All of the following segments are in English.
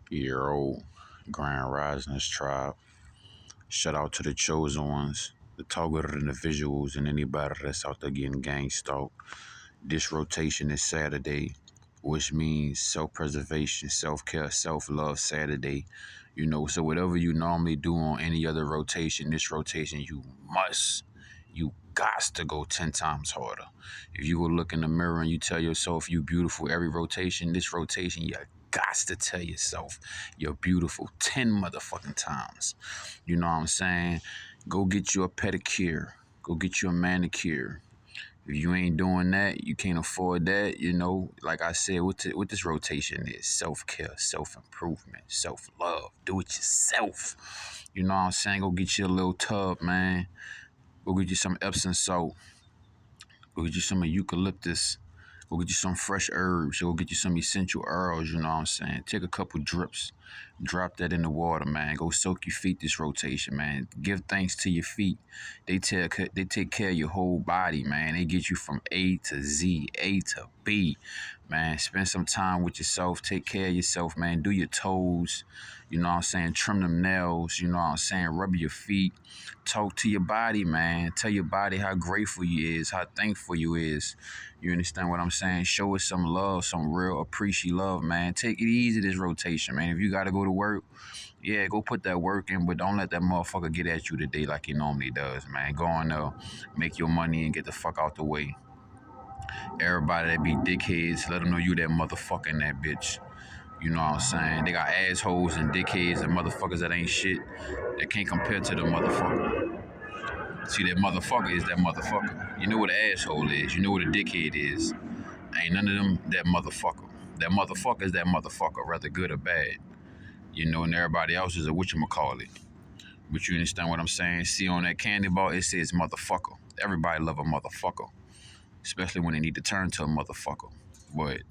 Year-old Grand Risings tribe. Shout out to the chosen ones, the targeted individuals, and anybody that's out there getting gang stalked. This rotation is Saturday, which means self-preservation, self-care, self-love Saturday. So whatever you normally do on any other rotation, this rotation you got to go 10 times harder. If you go look in the mirror and you tell yourself you beautiful every rotation, this rotation you got to tell yourself you're beautiful 10 motherfucking times. You know what I'm saying? Go get you a pedicure. Go get you a manicure. If you ain't doing that, you can't afford that, like I said, what this rotation is self-care, self-improvement, self-love. Do it yourself. You know what I'm saying? Go get you a little tub, man. Go get you some Epsom salt. Go get you some eucalyptus. Go get you some fresh herbs. Go get you some essential oils, you know what I'm saying? Take a couple drips. Drop that in the water, man. Go soak your feet this rotation, man. Give thanks to your feet. They take care of your whole body, man. They get you from A to Z, A to B, man. Spend some time with yourself. Take care of yourself, man. Do your toes, you know what I'm saying? Trim them nails, you know what I'm saying? Rub your feet. Talk to your body, man. Tell your body how grateful you is, how thankful you is. You understand what I'm saying? Show us some love, some real appreciate love, man. Take it easy this rotation, man. If you got to go to work, yeah, go put that work in, but don't let that motherfucker get at you today like he normally does, man. Go on there, make your money and get the fuck out the way. Everybody that be dickheads, let them know you that motherfucker and that bitch. You know what I'm saying? They got assholes and dickheads and motherfuckers that ain't shit that can't compare to the motherfucker. See, that motherfucker is that motherfucker. You know what an asshole is. You know what a dickhead is. Ain't none of them that motherfucker. That motherfucker is that motherfucker, whether good or bad. And everybody else is a whatchamacallit. But you understand what I'm saying? See, on that candy bar, it says motherfucker. Everybody love a motherfucker. Especially when they need to turn to a motherfucker. But,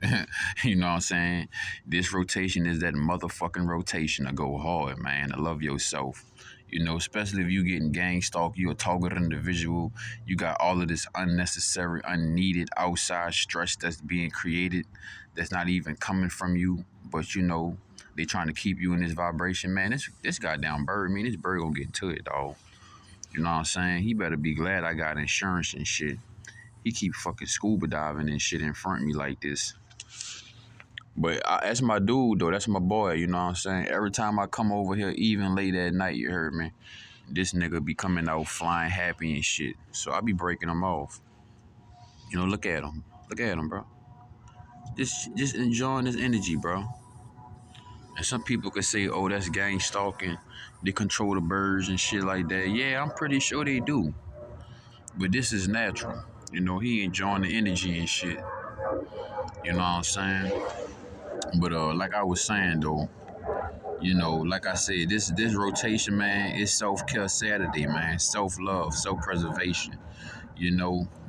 you know what I'm saying? This rotation is that motherfucking rotation to go hard, man. To love yourself. Especially if you getting gang stalked, you a targeted individual. You got all of this unnecessary, unneeded outside stress that's being created that's not even coming from you. But, they trying to keep you in this vibration, man. This goddamn bird, this bird gonna get to it, dog. You know what I'm saying? He better be glad I got insurance and shit. He keep fucking scuba diving and shit in front of me like this. But that's my dude, though. That's my boy, you know what I'm saying? Every time I come over here, even late at night, you heard me, this nigga be coming out flying happy and shit. So I be breaking him off. Look at him. Look at him, bro. Just enjoying his energy, bro. And some people could say, oh, that's gang stalking. They control the birds and shit like that. Yeah, I'm pretty sure they do. But this is natural. He enjoying the energy and shit. You know what I'm saying? But like I was saying though, like I said, this rotation, man, is self-care Saturday, man. Self-love, self-preservation.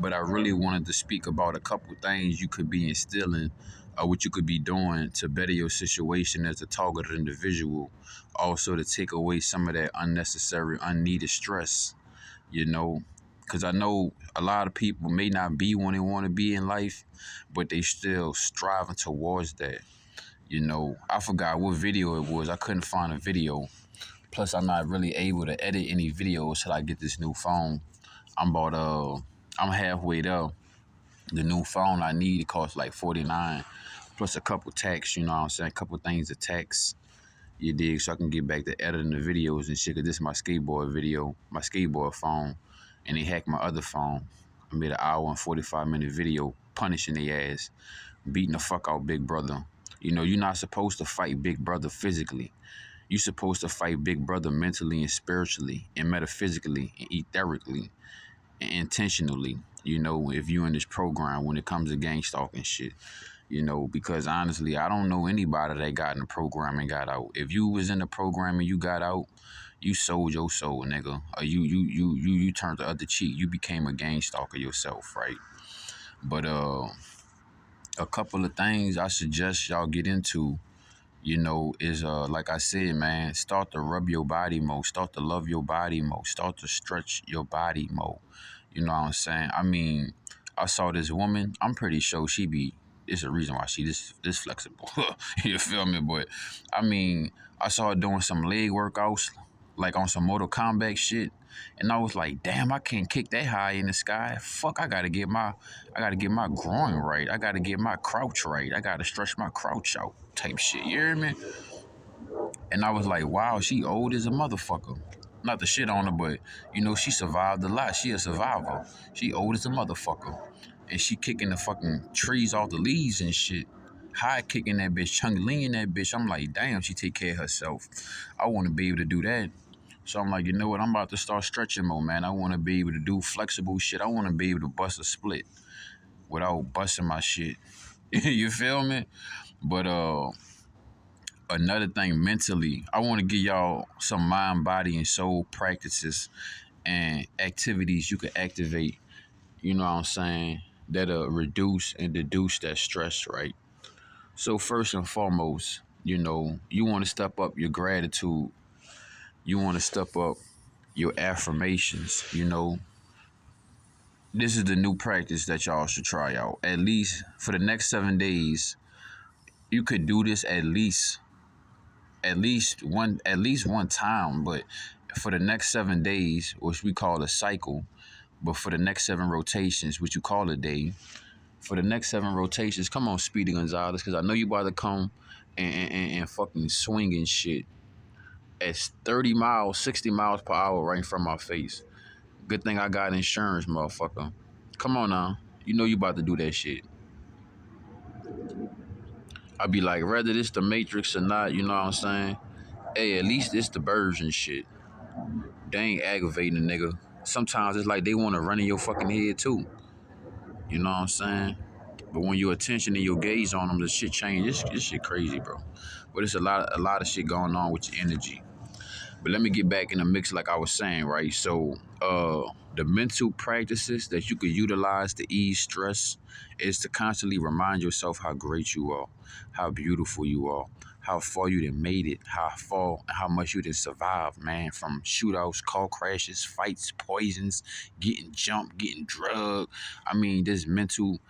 But I really wanted to speak about a couple things you could be instilling or what you could be doing to better your situation as a targeted individual. Also to take away some of that unnecessary, unneeded stress, because I know a lot of people may not be when they want to be in life, but they still striving towards that. I forgot what video it was. I couldn't find a video. Plus, I'm not really able to edit any videos till I get this new phone. I'm halfway there. The new phone I need, it costs like $49. Plus a couple texts, you know what I'm saying? A couple things to text. You dig? So I can get back to editing the videos and shit. Cause this is my skateboard video, my skateboard phone. And they hacked my other phone. I made an hour and 45-minute video punishing their ass. Beating the fuck out Big Brother. You're not supposed to fight Big Brother physically. You're supposed to fight Big Brother mentally and spiritually and metaphysically and etherically and intentionally, if you're in this program when it comes to gang stalking shit. Because honestly, I don't know anybody that got in the program and got out. If you was in the program and you got out, you sold your soul, nigga. Or you turned the other cheek. You became a gang stalker yourself, right? But a couple of things I suggest y'all get into, is like I said, man, start to rub your body more, start to love your body more, start to stretch your body more. You know what I'm saying? I saw this woman, I'm pretty sure it's a reason why she this flexible. You feel me? But I mean, I saw her doing some leg workouts, like on some Mortal Kombat shit, and I was like, damn, I can't kick that high in the sky. Fuck, I gotta get my groin right. I gotta get my crouch right. I gotta stretch my crouch out, type shit. You hear me? And I was like, wow, she old as a motherfucker. Not the shit on her, but she survived a lot. She a survivor. She old as a motherfucker. And she kicking the fucking trees off the leaves and shit. High kicking that bitch, Chung Ling that bitch. I'm like, damn, she take care of herself. I want to be able to do that. So I'm like, you know what? I'm about to start stretching more, man. I want to be able to do flexible shit. I want to be able to bust a split without busting my shit. You feel me? But another thing, mentally, I want to give y'all some mind, body, and soul practices and activities you can activate, you know what I'm saying, that'll reduce and deduce that stress, right? So first and foremost, you want to step up your gratitude. You want to step up your affirmations, This is the new practice that y'all should try out. At least for the next 7 days, you could do this at least one time, but for the next 7 days, which we call a cycle, but for the next 7 rotations, which you call a day, for the next 7 rotations, come on, Speedy Gonzalez, because I know you about to come and fucking swing and shit at 30 miles, 60 miles per hour right in front of my face. Good thing I got insurance, motherfucker. Come on now. You know you about to do that shit. I be like, whether this the Matrix or not, you know what I'm saying? Hey, at least it's the birds and shit. They ain't aggravating a nigga. Sometimes it's like they want to run in your fucking head too. You know what I'm saying? But when your attention and your gaze on them, the shit changes. This shit crazy, bro. But it's a lot of shit going on with your energy. But let me get back in the mix like I was saying, right? So the mental practices that you could utilize to ease stress is to constantly remind yourself how great you are, how beautiful you are, how far you done made it, how much you done survived, man, from shootouts, car crashes, fights, poisons, getting jumped, getting drugged. I mean, this mental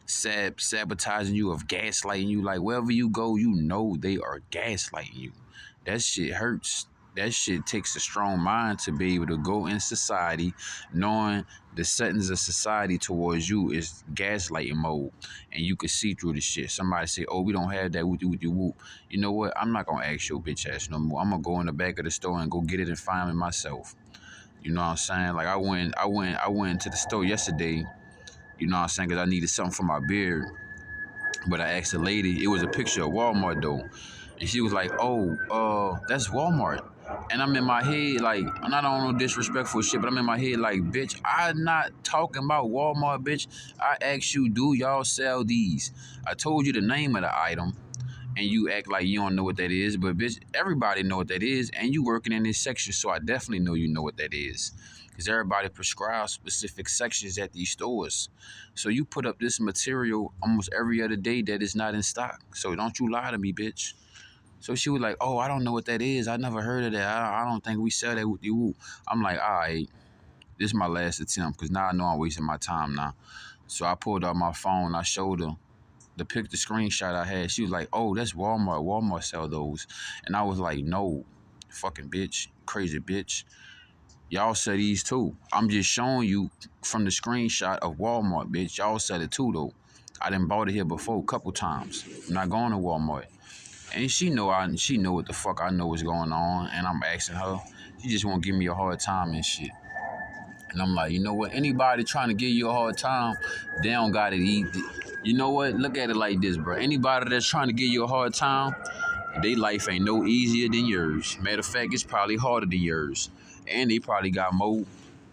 sabotaging you, of gaslighting you. Like, wherever you go, they are gaslighting you. That shit hurts. That shit takes a strong mind to be able to go in society knowing the settings of society towards you is gaslighting mode, and you can see through the shit. Somebody say, oh, we don't have that, whoop. You know what? I'm not gonna ask your bitch ass no more. I'm gonna go in the back of the store and go get it and find it myself. You know what I'm saying? Like, I went into the store yesterday, you know what I'm saying, because I needed something for my beard. But I asked the lady, it was a picture of Walmart though. And she was like, oh, that's Walmart. And I'm in my head like, and I don't know disrespectful shit, but I'm in my head like, bitch, I'm not talking about Walmart, bitch. I asked you, do y'all sell these? I told you the name of the item, and you act like you don't know what that is. But bitch, everybody know what that is, and you working in this section, so I definitely know you know what that is. Because everybody prescribes specific sections at these stores. So you put up this material almost every other day that is not in stock. So don't you lie to me, bitch. So she was like, oh, I don't know what that is. I never heard of that. I don't think we sell that with you. I'm like, all right, this is my last attempt because now I know I'm wasting my time now. So I pulled out my phone. I showed her the screenshot I had. She was like, oh, that's Walmart. Walmart sell those. And I was like, no, fucking bitch, crazy bitch. Y'all sell these too. I'm just showing you from the screenshot of Walmart, bitch. Y'all sell it too, though. I done bought it here before a couple times. I'm not going to Walmart. And she know what the fuck I know what's going on, and I'm asking her. She just won't give me a hard time and shit. And I'm like, you know what? Anybody trying to give you a hard time, they don't got it eat. You know what? Look at it like this, bro. Anybody that's trying to give you a hard time, their life ain't no easier than yours. Matter of fact, it's probably harder than yours. And they probably got more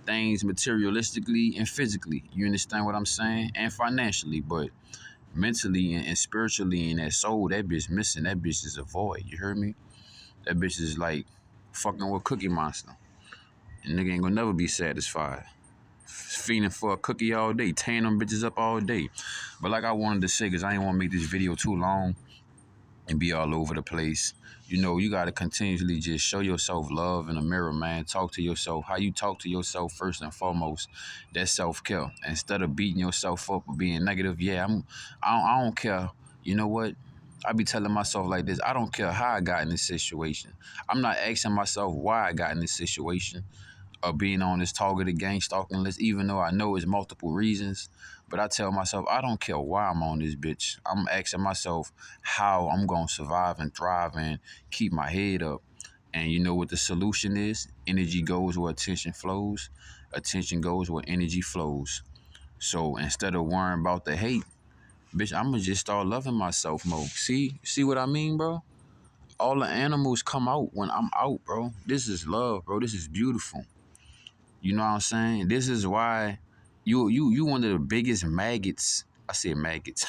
things materialistically and physically. You understand what I'm saying? And financially, but mentally and spiritually and that soul, that bitch missing. That bitch is a void. You heard me? That bitch is like fucking with Cookie Monster. And nigga ain't gonna never be satisfied. Feeding for a cookie all day, tearing them bitches up all day. But like I wanted to say, because I ain't want to make this video too long, and be all over the place. You know, you got to continuously just show yourself love in the mirror, man. Talk to yourself. How you talk to yourself first and foremost, that's self-care. Instead of beating yourself up or being negative, I don't care. You know what? I be telling myself like this, I don't care how I got in this situation. I'm not asking myself why I got in this situation of being on this targeted gang stalking list, even though I know it's multiple reasons. But I tell myself, I don't care why I'm on this bitch. I'm asking myself how I'm going to survive and thrive and keep my head up. And you know what the solution is? Energy goes where attention flows. Attention goes where energy flows. So instead of worrying about the hate, bitch, I'm going to just start loving myself more. See what I mean, bro? All the animals come out when I'm out, bro. This is love, bro. This is beautiful. You know what I'm saying? This is why you one of the biggest maggots. I said maggots.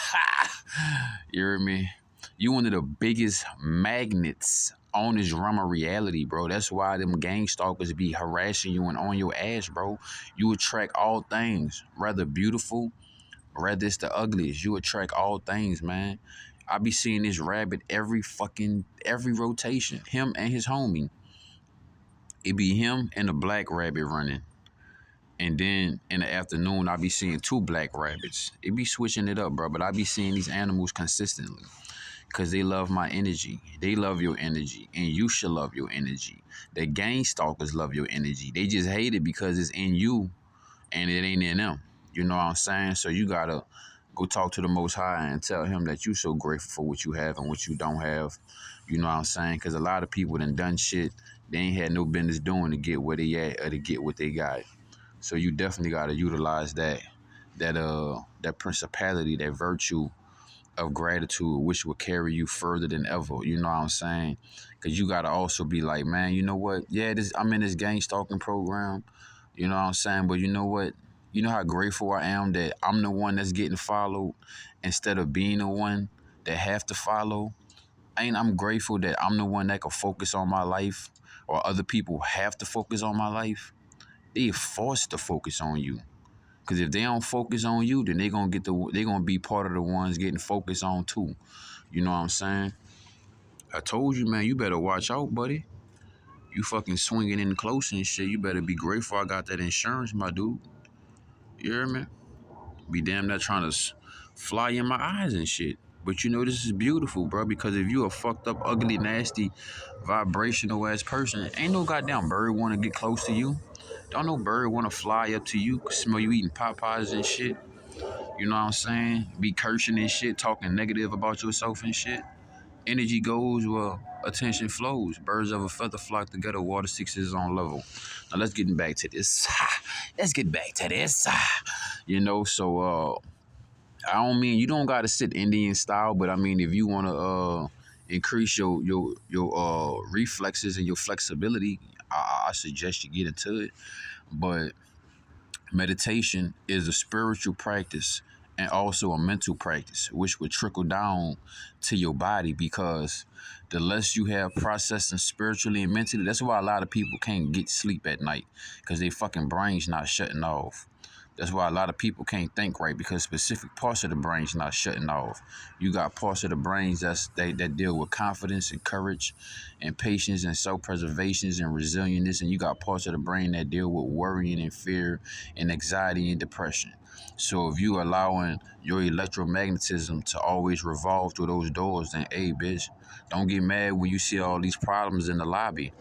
You hear me? You one of the biggest magnets on this realm of reality, bro. That's why them gang stalkers be harassing you and on your ass, bro. You attract all things, rather beautiful, rather it's the ugliest. You attract all things, man. I be seeing this rabbit every rotation. Him and his homie. It be him and the black rabbit running. And then in the afternoon, I be seeing two black rabbits. It be switching it up, bro. But I be seeing these animals consistently because they love my energy. They love your energy. And you should love your energy. The gang stalkers love your energy. They just hate it because it's in you and it ain't in them. You know what I'm saying? So you got to go talk to the Most High and tell him that you so grateful for what you have and what you don't have. You know what I'm saying? Because a lot of people done shit they ain't had no business doing to get where they at or to get what they got. So you definitely got to utilize that principality, that virtue of gratitude, which will carry you further than ever. You know what I'm saying? Because you got to also be like, man, you know what? Yeah, I'm in this gang stalking program. You know what I'm saying? But you know what? You know how grateful I am that I'm the one that's getting followed instead of being the one that have to follow. I'm grateful that I'm the one that can focus on my life, or other people have to focus on my life. They forced to focus on you. Cause if they don't focus on you, then they gonna be part of the ones getting focused on too. You know what I'm saying? I told you, man, you better watch out, buddy. You fucking swinging in close and shit. You better be grateful I got that insurance, my dude. You hear me? Be damn that trying to fly in my eyes and shit. But you know this is beautiful, bro. Because if you a fucked up, ugly, nasty, vibrational ass person, ain't no goddamn bird want to get close to you. Don't no bird want to fly up to you, smell you eating Popeyes and shit. You know what I'm saying? Be cursing and shit, talking negative about yourself and shit. Energy goes where attention flows. Birds of a feather flock together, water seeks its own level. Now let's get back to this. Let's get back to this. You know, so I don't mean you don't gotta sit Indian style, but I mean if you wanna increase your reflexes and your flexibility, I suggest you get into it. But meditation is a spiritual practice and also a mental practice, which would trickle down to your body because the less you have processing spiritually and mentally, that's why a lot of people can't get sleep at night because they fucking brain's not shutting off. That's why a lot of people can't think right because specific parts of the brain's not shutting off. You got parts of the brains that deal with confidence and courage and patience and self-preservation and resilience, and you got parts of the brain that deal with worrying and fear and anxiety and depression. So if you allowing your electromagnetism to always revolve through those doors, then hey, bitch, don't get mad when you see all these problems in the lobby.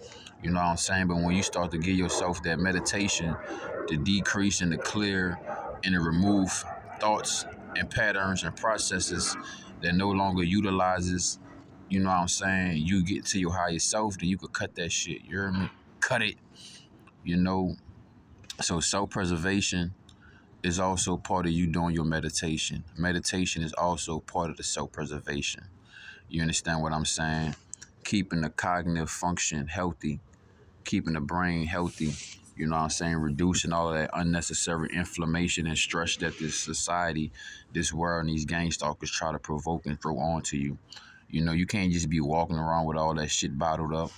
You know what I'm saying? But when you start to give yourself that meditation to decrease and to clear and to remove thoughts and patterns and processes that no longer utilizes, you know what I'm saying, you get to your higher self, then you could cut that shit. You hear me? Cut it. You know? So self-preservation is also part of you doing your meditation. Meditation is also part of the self-preservation. You understand what I'm saying? Keeping the cognitive function healthy, keeping the brain healthy, you know what I'm saying? Reducing all of that unnecessary inflammation and stress that this society, this world, and these gang stalkers try to provoke and throw onto you. You know, you can't just be walking around with all that shit bottled up,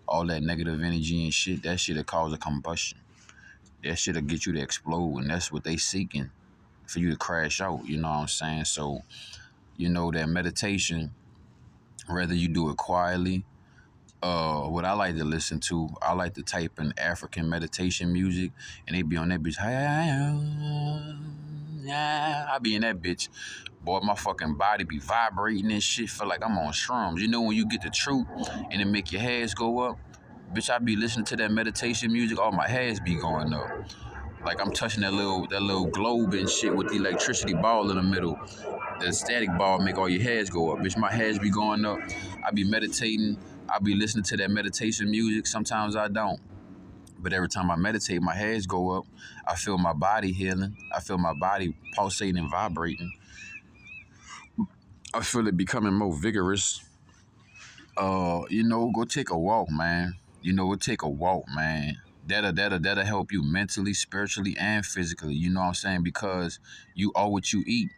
all that negative energy and shit. That shit'll cause a combustion. That shit'll get you to explode, and that's what they seeking, for you to crash out. You know what I'm saying? So, you know, that meditation Whether you do it quietly, what I like to listen to, I like to type in African meditation music, and they be on that bitch. I be in that bitch. Boy, my fucking body be vibrating and shit. Feel like I'm on shrooms. You know when you get the truth and it make your hairs go up? Bitch, I be listening to that meditation music, all my hairs be going up. Like I'm touching that little globe and shit with the electricity ball in the middle. The static ball make all your hairs go up. Bitch, my hairs be going up. I be meditating. I be listening to that meditation music. Sometimes I don't. But every time I meditate, my hairs go up. I feel my body healing. I feel my body pulsating and vibrating. I feel it becoming more vigorous. Go take a walk, man. Go take a walk, man. That'll help you mentally, spiritually, and physically. You know what I'm saying? Because you are what you eat.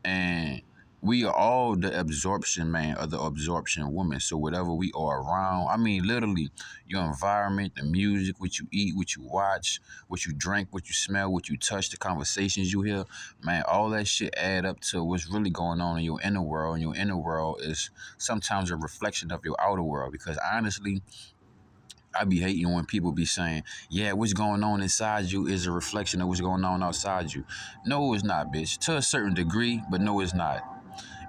And we are all the absorption man or the absorption woman. So whatever we are around, I mean literally your environment, the music, what you eat, what you watch, what you drink, what you smell, what you touch, the conversations you hear, man, all that shit add up to what's really going on in your inner world. And your inner world is sometimes a reflection of your outer world. Because honestly, I be hating when people be saying, yeah, what's going on inside you is a reflection of what's going on outside you. No, it's not, bitch. To a certain degree, but no, it's not.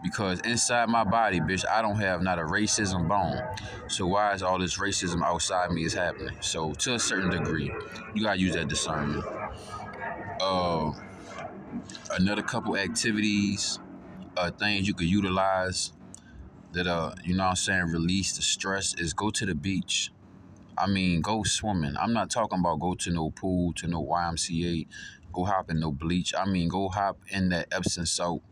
Because inside my body, bitch, I don't have not a racism bone. So why is all this racism outside me is happening? So to a certain degree, you gotta use that discernment. Uh, Another couple activities, things you could utilize that you know what I'm saying, release the stress is go to the beach. I mean, go swimming. I'm not talking about go to no pool, to no YMCA, go hop in no bleach. I mean, go hop in that Epsom salt,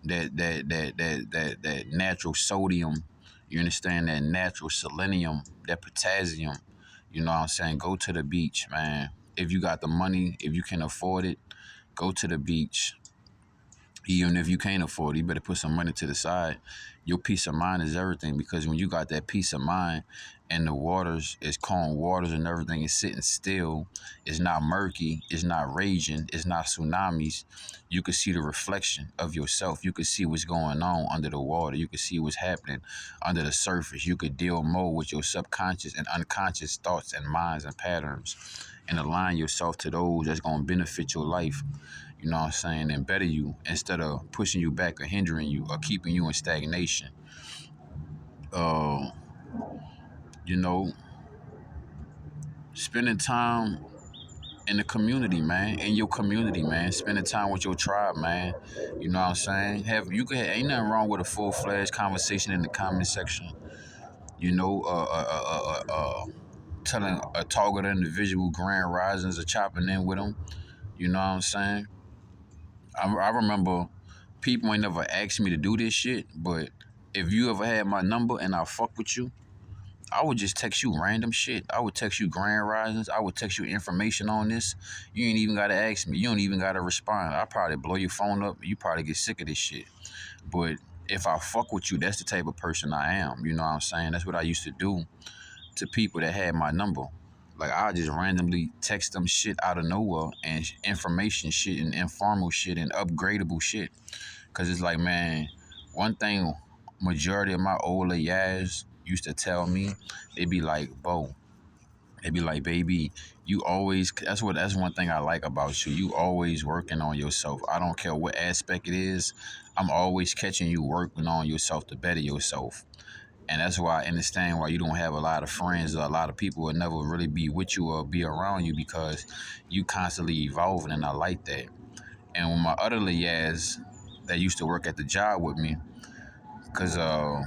that natural sodium. You understand, that natural selenium, that potassium. You know what I'm saying? Go to the beach, man. If you got the money, if you can afford it, go to the beach. Even if you can't afford it, you better put some money to the side. Your peace of mind is everything, because when you got that peace of mind and the waters is calm waters and everything is sitting still, it's not murky, it's not raging, it's not tsunamis, you can see the reflection of yourself. You can see what's going on under the water. You can see what's happening under the surface. You could deal more with your subconscious and unconscious thoughts and minds and patterns and align yourself to those that's going to benefit your life. You know what I'm saying? And better you, instead of pushing you back or hindering you or keeping you in stagnation. Uh, you know, Spending time in the community, man, in your community, man. Spending time with your tribe, man. You know what I'm saying? Ain't nothing wrong with a full-fledged conversation in the comment section. You know, telling a target individual grand risings or chopping in with them. You know what I'm saying? I remember people ain't never asked me to do this shit, but if you ever had my number and I fuck with you, I would just text you random shit. I would text you grand risings. I would text you information on this. You ain't even gotta ask me. You don't even gotta respond. I probably blow your phone up. You probably get sick of this shit. But if I fuck with you, that's the type of person I am. You know what I'm saying? That's what I used to do to people that had my number. Like I just randomly text them shit out of nowhere and information shit and informal shit and upgradable shit. Cause it's like, man, one thing majority of my older years used to tell me, they'd be like, Bo, they'd be like, baby, you always, that's one thing I like about you. You always working on yourself. I don't care what aspect it is. I'm always catching you working on yourself to better yourself. And that's why I understand why you don't have a lot of friends or a lot of people will never really be with you or be around you, because you constantly evolving, and I like that. And when my other years that used to work at the job with me, because I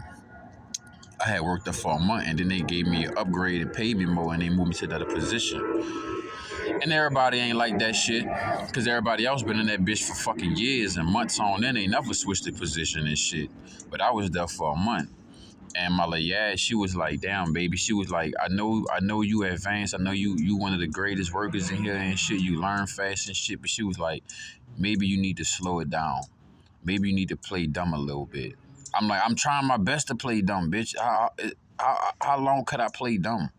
had worked there for a month, and then they gave me an upgrade and paid me more, and they moved me to another position. And everybody ain't like that shit, because everybody else been in that bitch for fucking years and months on end. They never switched the position and shit. But I was there for a month. And my yeah, she was like, damn, baby. She was like, I know you advanced. I know you one of the greatest workers in here and shit. You learn fast and shit. But she was like, maybe you need to slow it down. Maybe you need to play dumb a little bit. I'm like, I'm trying my best to play dumb, bitch. How long could I play dumb?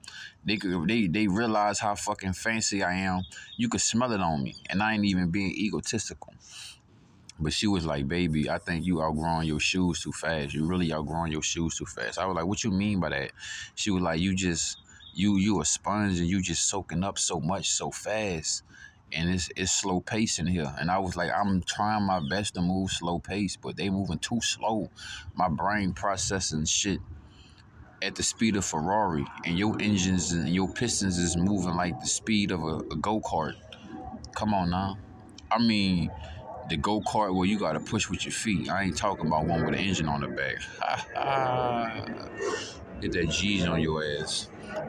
They realize how fucking fancy I am. You could smell it on me, and I ain't even being egotistical. But she was like, baby, I think you outgrowing your shoes too fast. You really outgrowing your shoes too fast. I was like, what you mean by that? She was like, you a sponge and you just soaking up so much so fast. And it's slow pace in here. And I was like, I'm trying my best to move slow pace, but they moving too slow. My brain processing shit at the speed of Ferrari, and your engines and your pistons is moving like the speed of a go-kart. Come on now. I mean, the go-kart where you gotta push with your feet. I ain't talking about one with an engine on the back. Ha ha. Get that G's on your ass.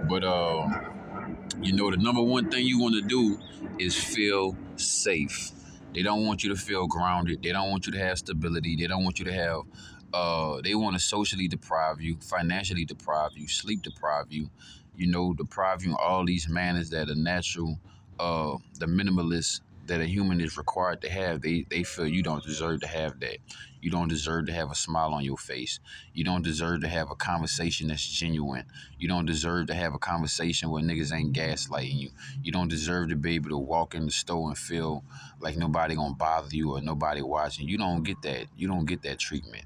But the number one thing you want to do is feel safe. They don't want you to feel grounded. They don't want you to have stability. They don't want you to have they want to socially deprive you, financially deprive you, sleep deprive you, deprive you of all these manners that are natural, the minimalist that a human is required to have. They feel you don't deserve to have that. You don't deserve to have a smile on your face. You don't deserve to have a conversation that's genuine. You don't deserve to have a conversation where niggas ain't gaslighting you. You don't deserve to be able to walk in the store and feel like nobody gonna bother you or nobody watching. You don't get that. You don't get that treatment.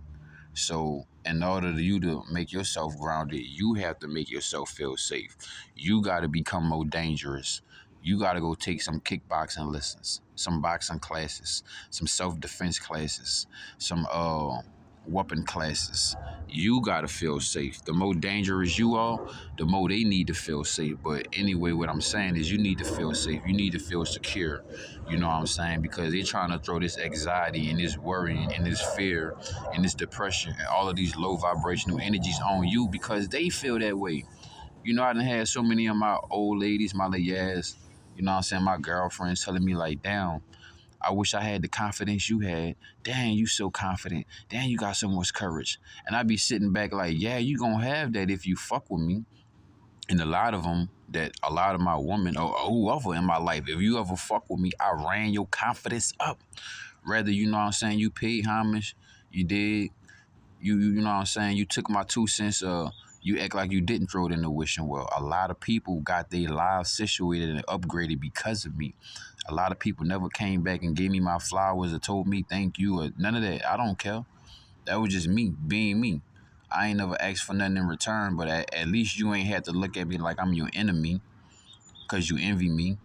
So in order for you to make yourself grounded, you have to make yourself feel safe. You got to become more dangerous. You got to go take some kickboxing lessons, some boxing classes, some self-defense classes, some weapon classes. You got to feel safe. The more dangerous you are, the more they need to feel safe. But anyway, what I'm saying is you need to feel safe. You need to feel secure. You know what I'm saying? Because they're trying to throw this anxiety and this worry and this fear and this depression and all of these low vibrational energies on you because they feel that way. I done had so many of my old ladies, my lady ass, my girlfriends telling me like, damn, I wish I had the confidence you had. Dang, you so confident. Dang, you got so much courage. And I be sitting back like, yeah, you gonna have that if you fuck with me. And a lot of my women or whoever in my life, if you ever fuck with me, I ran your confidence up. Rather, you paid homage, you did, you took my 2 cents, you act like you didn't throw it in the wishing well. A lot of people got their lives situated and upgraded because of me. A lot of people never came back and gave me my flowers or told me thank you or none of that. I don't care. That was just me being me. I ain't never asked for nothing in return, but at least you ain't had to look at me like I'm your enemy because you envy me.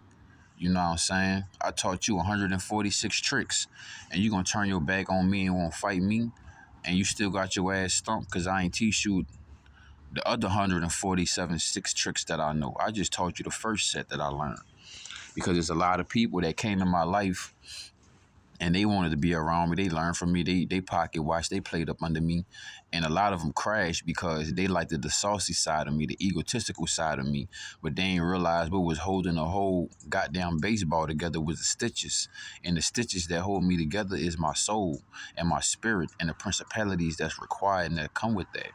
You know what I'm saying? I taught you 146 tricks, and you gonna turn your back on me and won't fight me, and you still got your ass stumped because I ain't teach you the other 147 six tricks that I know. I just taught you the first set that I learned because there's a lot of people that came in my life and they wanted to be around me. They learned from me. They pocket watched. They played up under me, and a lot of them crashed because they liked the saucy side of me, the egotistical side of me, but they ain't realize what was holding the whole goddamn baseball together was the stitches, and the stitches that hold me together is my soul and my spirit and the principalities that's required and that come with that.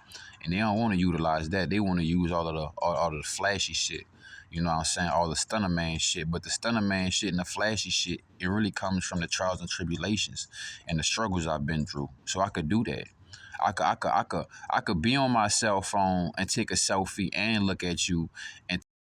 And they don't want to utilize that. They want to use all of the flashy shit. You know what I'm saying? All the stunner man shit. But the stunner man shit and the flashy shit, it really comes from the trials and tribulations and the struggles I've been through. So I could do that. I could be on my cell phone and take a selfie and look at you and